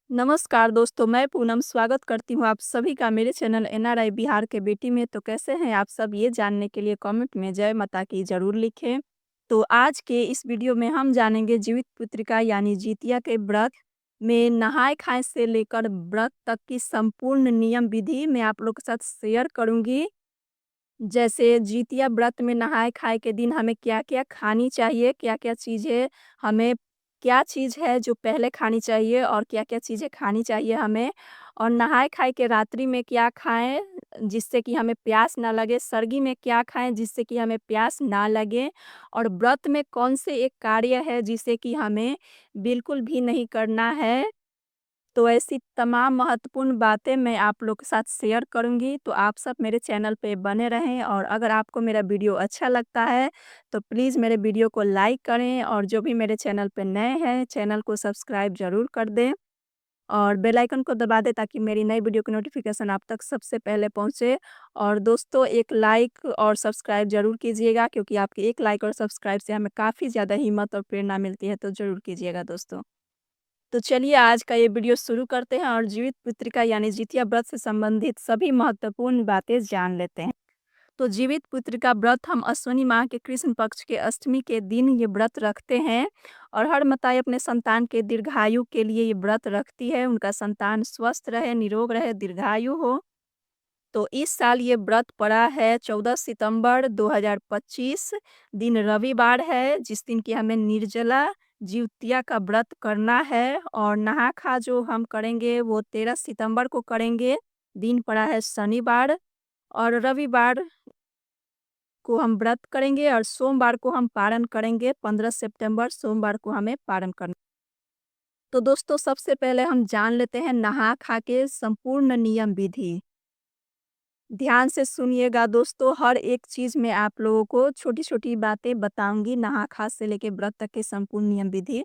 नमस्कार दोस्तों, मैं पूनम स्वागत करती हूँ आप सभी का मेरे चैनल एनआरआई बिहार के बेटी में। तो कैसे हैं आप सब, ये जानने के लिए कमेंट में जय माता की ज़रूर लिखें। तो आज के इस वीडियो में हम जानेंगे जीवित पुत्रिका यानी जितिया के व्रत में नहाए-खाए से लेकर व्रत तक की संपूर्ण नियम विधि मैं आप लोग के साथ शेयर करूँगी। जैसे जितिया व्रत में नहाए-खाए के दिन हमें क्या-क्या खानी चाहिए, क्या-क्या चीज़ें हमें क्या चीज़ है जो पहले खानी चाहिए और क्या-क्या चीज़ें खानी चाहिए हमें, और नहाए-खाए के रात्रि में क्या खाएँ जिससे कि हमें प्यास ना लगे, सर्गी में क्या खाएँ जिससे कि हमें प्यास ना लगे, और व्रत में कौन से एक कार्य है जिसे कि हमें बिल्कुल भी नहीं करना है। तो ऐसी तमाम महत्वपूर्ण बातें मैं आप लोग के साथ शेयर करूँगी, तो आप सब मेरे चैनल पे बने रहें। और अगर आपको मेरा वीडियो अच्छा लगता है, तो प्लीज़ मेरे वीडियो को लाइक करें, और जो भी मेरे चैनल पे नए हैं, चैनल को सब्सक्राइब ज़रूर कर दें और बेल आइकन को दबा दें ताकि मेरी नई वीडियो की नोटिफ़िकेशन आप तक सबसे पहले पहुँचे। और दोस्तों, एक लाइक और सब्सक्राइब ज़रूर कीजिएगा, क्योंकि आपके एक लाइक और सब्सक्राइब से हमें काफ़ी ज़्यादा हिम्मत और प्रेरणा मिलती है, तो ज़रूर कीजिएगा दोस्तों। तो चलिए आज का ये वीडियो शुरू करते हैं और जीवित पुत्रिका यानी जितिया व्रत से संबंधित सभी महत्वपूर्ण बातें जान लेते हैं। तो जीवित पुत्रिका व्रत हम अश्विनी माह के कृष्ण पक्ष के अष्टमी के दिन ये व्रत रखते हैं, और हर माताएं अपने संतान के दीर्घायु के लिए ये व्रत रखती है, उनका संतान स्वस्थ रहे, निरोग रहे, दीर्घायु हो। तो इस साल ये व्रत पड़ा है 14 सितंबर 2025, दिन रविवार है, जिस दिन की हमें निर्जला जिउतिया का व्रत करना है, और नहा-खा जो हम करेंगे वो 13 सितंबर को करेंगे, दिन पड़ा है शनिवार, और रविवार को हम व्रत करेंगे, और सोमवार को हम पारण करेंगे, 15 सितंबर सोमवार को हमें पारण करना। तो दोस्तों, सबसे पहले हम जान लेते हैं नहा-खा के संपूर्ण नियम विधि। ध्यान से सुनिएगा दोस्तों, हर एक चीज़ में आप लोगों को छोटी-छोटी बातें बताऊँगी, नहा-खा से लेके व्रत तक के संपूर्ण नियम विधि।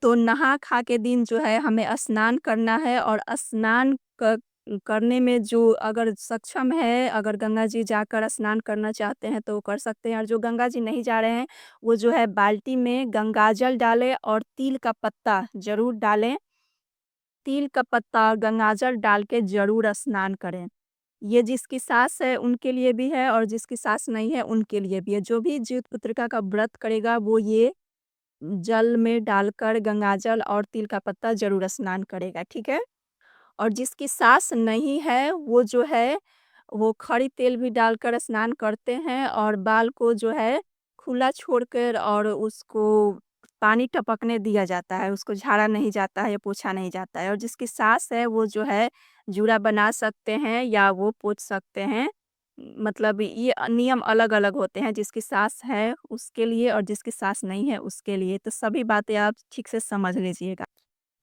तो नहा-खा के दिन जो है हमें स्नान करना है, और स्नान क करने में जो अगर सक्षम है, अगर गंगा जी जाकर स्नान करना चाहते हैं तो वो कर सकते हैं, और जो गंगा जी नहीं जा रहे हैं, वो जो है बाल्टी में गंगाजल डालें और तिल का पत्ता ज़रूर डालें। तिल का पत्ता और गंगाजल डाल के ज़रूर स्नान करें। ये जिसकी सास है उनके लिए भी है, और जिसकी सास नहीं है उनके लिए भी है। जो भी जीवित पुत्रिका का व्रत करेगा वो ये जल में डालकर गंगाजल और तिल का पत्ता ज़रूर स्नान करेगा, ठीक है? और जिसकी सास नहीं है वो जो है, वो खड़ी तेल भी डालकर स्नान करते हैं, और बाल को जो है खुला छोड़कर और उसको पानी टपकने दिया जाता है, उसको झाड़ा नहीं जाता है या पोंछा नहीं जाता है। और जिसकी सास है वो जो है जूड़ा बना सकते हैं या वो पोंछ सकते हैं। मतलब ये नियम अलग-अलग होते हैं, जिसकी सास है उसके लिए और जिसकी सास नहीं है उसके लिए। तो सभी बातें आप ठीक से समझ लीजिएगा।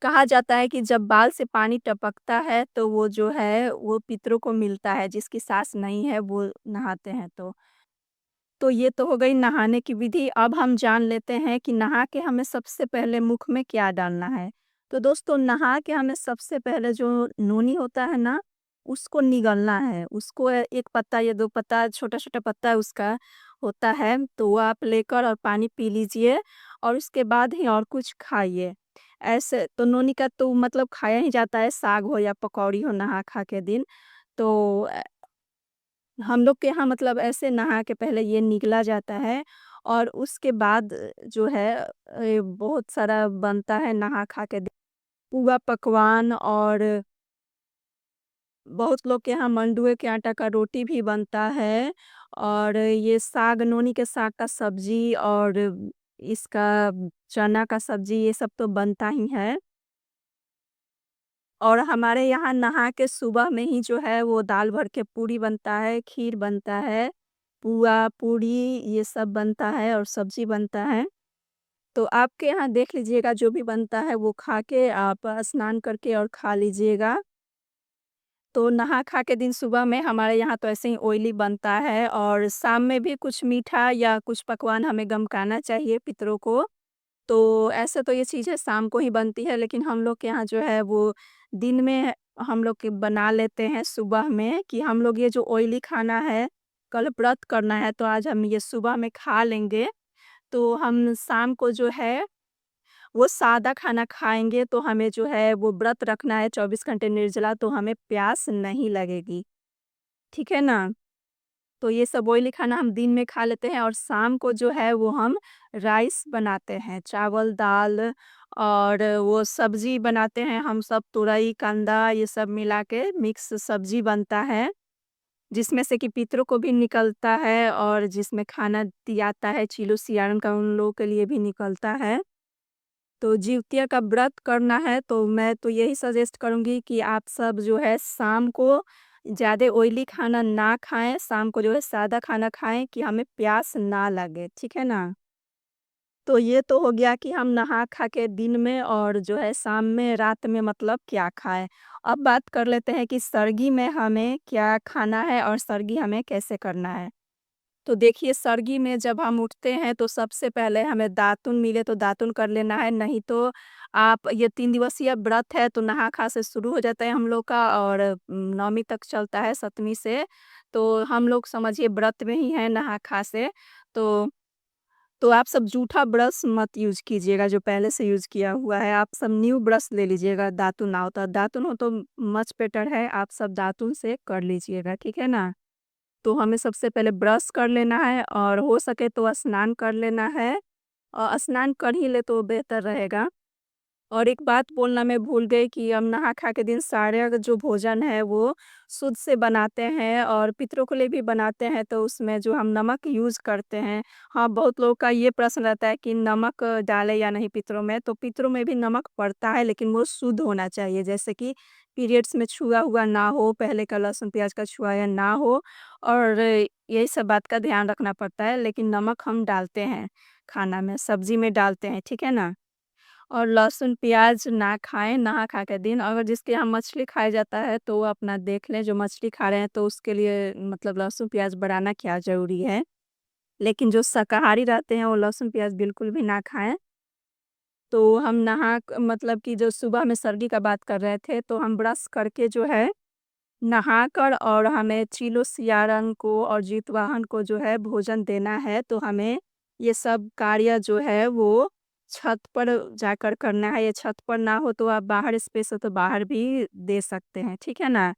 कहा जाता है कि जब बाल से पानी टपकता है तो वो जो है वो पितरों को मिलता है, जिसकी सास नहीं है वो नहाते हैं तो। तो ये तो हो गई नहाने की विधि। अब हम जान लेते हैं कि नहा के हमें सबसे पहले मुख में क्या डालना है। तो दोस्तों, नहा के हमें सबसे पहले जो नोनी होता है ना, उसको निगलना है। उसको 1 पत्ता या 2 पत्ता, छोटा-छोटा पत्ता उसका होता है, तो वो आप लेकर और पानी पी लीजिए, और उसके बाद ही और कुछ खाइए। ऐसे तो नोनी का तो मतलब खाया ही जाता है, साग हो या पकौड़ी हो नहा-खा के दिन। तो हम लोग के यहाँ मतलब ऐसे नहा के पहले ये निगला जाता है, और उसके बाद जो है बहुत सारा बनता है नहा-खा के दिन। पुआ पकवान, और बहुत लोग के यहाँ मंडुए के आटा का रोटी भी बनता है, और ये साग, नोनी के साग का सब्जी, और इसका चना का सब्जी, ये सब तो बनता ही है। और हमारे यहाँ नहा के सुबह में ही जो है वो दाल भर के पूरी बनता है, खीर बनता है, पुआ, पूड़ी ये सब बनता है, और सब्ज़ी बनता है। तो आपके यहाँ देख लीजिएगा, जो भी बनता है वो खा के आप स्नान करके और खा लीजिएगा। तो नहा-खा के दिन सुबह में हमारे यहाँ तो ऐसे ही ऑयली बनता है, और शाम में भी कुछ मीठा या कुछ पकवान हमें गमकाना चाहिए पितरों को। तो ऐसे तो ये चीज़ें शाम को ही बनती है, लेकिन हम लोग के यहाँ जो है वो दिन में हम लोग के बना लेते हैं सुबह में, कि हम लोग ये जो ऑयली खाना है, कल व्रत करना है तो आज हम ये सुबह में खा लेंगे। तो हम शाम को जो है वो सादा खाना खाएँगे तो हमें जो है वो व्रत रखना है 24 घंटे निर्जला, तो हमें प्यास नहीं लगेगी, ठीक है ना? तो ये सब ऑयली खाना हम दिन में खा लेते हैं और शाम को जो है वो हम राइस बनाते हैं, चावल, दाल और वो सब्ज़ी बनाते हैं हम सब, तुरई, कंदा ये सब मिला के मिक्स सब्ज़ी बनता है, जिसमें से कि पितरों को भी निकलता है और जिसमें खाना दियाता है, चीलो सियारन का उन लोगों के लिए भी निकलता है। तो जिउतिया का व्रत करना है तो मैं तो यही सजेस्ट करूँगी कि आप सब जो है शाम को ज़्यादा ऑयली खाना ना खाएँ, शाम को जो है सादा खाना खाएँ कि हमें प्यास ना लगे, ठीक है ना? तो ये तो हो गया कि हम नहा खा के दिन में और जो है शाम में, रात में मतलब क्या खाएँ। अब बात कर लेते हैं कि सर्गी में हमें क्या खाना है और सर्गी हमें कैसे करना है। तो देखिए सर्गी में जब हम उठते हैं तो सबसे पहले हमें दातुन मिले तो दातुन कर लेना है, नहीं तो आप ये 3 दिवसीय व्रत है तो नहा-खा से शुरू हो जाता है हम लोग का और नवमी तक चलता है, सतमी से। तो हम लोग समझिए व्रत में ही हैं नहा-खा से। तो आप सब जूठा ब्रश मत यूज़ कीजिएगा जो पहले से यूज़ किया हुआ है, आप सब न्यू ब्रश ले लीजिएगा, दातुन ना हो तो दातुन हो तो मच बेटर है, आप सब दातुन से कर लीजिएगा, ठीक है ना? तो हमें सबसे पहले ब्रश कर लेना है और हो सके तो स्नान कर लेना है। स्नान कर ही ले तो बेहतर रहेगा। और एक बात बोलना मैं भूल गई कि हम नहा-खा के दिन सारे अगर जो भोजन है वो शुद्ध से बनाते हैं और पितरों के लिए भी बनाते हैं तो उसमें जो हम नमक यूज़ करते हैं। हाँ, बहुत लोगों का ये प्रश्न रहता है कि नमक डालें या नहीं पितरों में, तो पितरों में भी नमक पड़ता है लेकिन वो शुद्ध होना चाहिए। जैसे कि पीरियड्स में छुआ हुआ ना हो, पहले का लहसुन प्याज का छुआया ना हो और यही सब बात का ध्यान रखना पड़ता है। लेकिन नमक हम डालते हैं खाना में, सब्ज़ी में डालते हैं, ठीक है ना? और लहसुन, प्याज़ ना खाएँ, नहा-खा के दिन। अगर जिसके यहाँ मछली खाया जाता है, तो वो अपना देख लें, जो मछली खा रहे हैं, तो उसके लिए मतलब लहसुन, प्याज़ बढ़ाना क्या ज़रूरी है। लेकिन जो शाकाहारी रहते हैं, वो लहसुन, प्याज़ बिल्कुल भी ना खाएँ। तो हम नहा क मतलब कि जो सुबह में सर्दी का बात कर रहे थे, तो हम ब्रश करके जो है, नहाकर और हमें चीलो सियारन को और जीतवाहन को जो है भोजन देना है, तो हमें ये सब कार्य जो है वो छत पर जाकर करना है। ये छत पर ना हो तो आप बाहर स्पेस हो तो बाहर भी दे सकते हैं, ठीक है ना?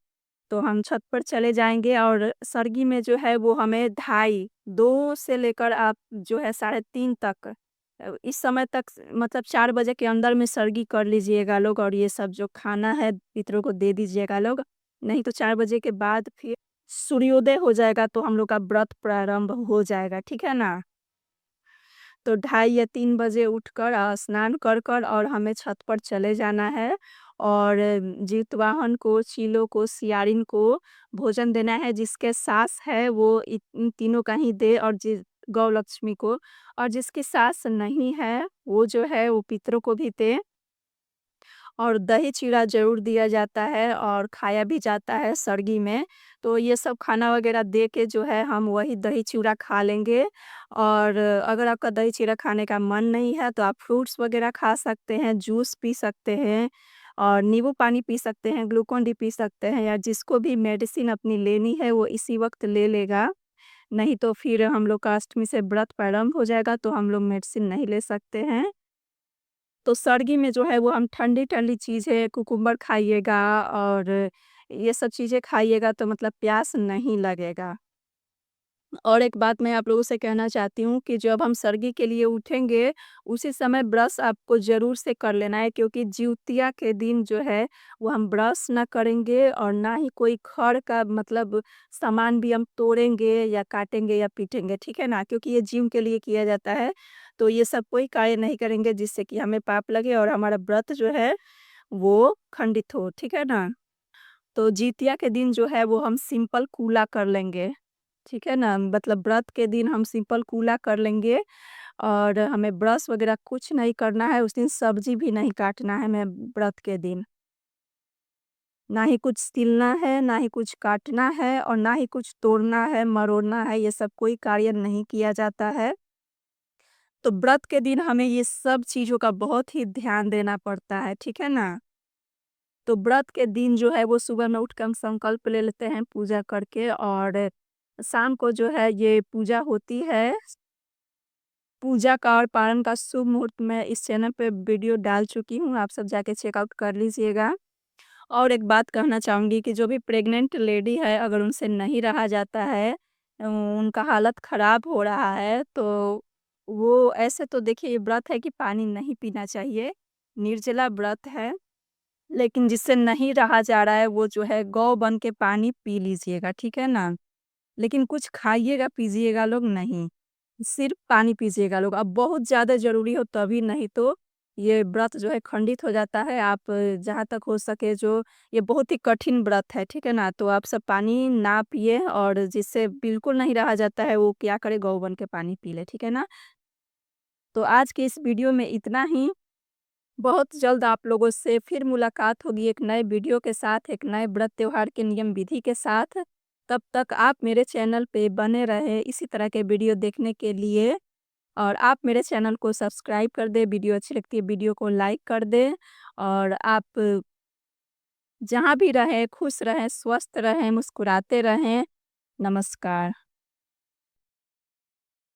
तो हम छत पर चले जाएँगे और सर्गी में जो है वो हमें ढाई 2 से लेकर आप जो है साढ़े 3 तक इस समय तक मतलब 4 बजे के अंदर में सर्गी कर लीजिएगा लोग और ये सब जो खाना है पितरों को दे दीजिएगा लोग। नहीं तो 4 बजे के बाद फिर सूर्योदय हो जाएगा तो हम लोग का व्रत प्रारंभ हो जाएगा, ठीक है ना? तो ढाई या 3 बजे उठकर स्नान कर कर और हमें छत पर चले जाना है और जीतवाहन को, चीलों को, सियारिन को भोजन देना है। जिसके सास है वो इन तीनों का ही दे और गौ लक्ष्मी को और जिसकी सास नहीं है, वो जो है वो पितरों को भी दे। और दही चूड़ा ज़रूर दिया जाता है और खाया भी जाता है सर्गी में। तो ये सब खाना वग़ैरह दे के जो है हम वही दही चूड़ा खा लेंगे और अगर आपका दही चूड़ा खाने का मन नहीं है तो आप फ्रूट्स वग़ैरह खा सकते हैं, जूस पी सकते हैं और नींबू पानी पी सकते हैं, ग्लूकोन डी पी सकते हैं या जिसको भी मेडिसिन अपनी लेनी है वो इसी वक़्त ले लेगा। नहीं तो फिर हम लोग का अष्टमी से व्रत प्रारंभ हो जाएगा तो हम लोग मेडिसिन नहीं ले सकते हैं। तो सर्दी में जो है वो हम ठंडी-ठंडी चीज़ें कुकुम्बर खाइएगा और ये सब चीज़ें खाइएगा तो मतलब प्यास नहीं लगेगा। और एक बात मैं आप लोगों से कहना चाहती हूँ कि जब हम सर्दी के लिए उठेंगे, उसी समय ब्रश आपको ज़रूर से कर लेना है क्योंकि जिउतिया के दिन जो है, वो हम ब्रश ना करेंगे और ना ही कोई खर का मतलब सामान भी हम तोड़ेंगे या काटेंगे या पीटेंगे, ठीक है ना? क्योंकि ये जीव के लिए किया जाता है, तो ये सब कोई कार्य नहीं करेंगे जिससे कि हमें पाप लगे और हमारा व्रत जो है, वो खंडित हो, ठीक है ना? तो जितिया के दिन जो है वो हम सिंपल कूला कर लेंगे, ठीक है ना? मतलब व्रत के दिन हम सिंपल कूला कर लेंगे और हमें ब्रश वगैरह कुछ नहीं करना है, उस दिन सब्ज़ी भी नहीं काटना है हमें व्रत के दिन। ना ही कुछ छीलना है, ना ही कुछ काटना है और ना ही कुछ तोड़ना है, मरोड़ना है, ये सब कोई कार्य नहीं किया जाता है। तो व्रत के दिन हमें ये सब चीज़ों का बहुत ही ध्यान देना पड़ता है, ठीक है ना? तो व्रत के दिन जो है वो सुबह में उठ के हम संकल्प ले लेते हैं पूजा करके और शाम को जो है ये पूजा होती है पूजा का और पारण का शुभ मुहूर्त मैं इस चैनल पे वीडियो डाल चुकी हूँ, आप सब जाके चेकआउट कर लीजिएगा। और एक बात कहना चाहूँगी कि जो भी प्रेग्नेंट लेडी है, अगर उनसे नहीं रहा जाता है, उनका हालत ख़राब हो रहा है, तो वो ऐसे तो देखिए ये व्रत है कि पानी नहीं पीना चाहिए, निर्जला व्रत है। लेकिन जिससे नहीं रहा जा रहा है, वो जो है गौ बन के पानी पी लीजिएगा, ठीक है ना? लेकिन कुछ खाइएगा, पीजिएगा लोग नहीं, सिर्फ़ पानी पीजिएगा लोग। अब बहुत ज़्यादा ज़रूरी हो तभी, नहीं तो ये व्रत जो है खंडित हो जाता है। आप जहाँ तक हो सके, जो ये बहुत ही कठिन व्रत है, ठीक है ना? तो आप सब पानी ना पिए, और जिससे बिल्कुल नहीं रहा जाता है, वो क्या करे, गौ बन के पानी पी ले, ठीक है ना? तो आज की इस वीडियो में इतना ही। बहुत जल्द आप लोगों से फिर मुलाकात होगी एक नए वीडियो के साथ, एक नए व्रत त्योहार के नियम विधि के साथ। तब तक आप मेरे चैनल पे बने रहें इसी तरह के वीडियो देखने के लिए, और आप मेरे चैनल को सब्सक्राइब कर दें, वीडियो अच्छी लगती है वीडियो को लाइक कर दें, और आप जहाँ भी रहें खुश रहें, स्वस्थ रहें, मुस्कुराते रहें। नमस्कार।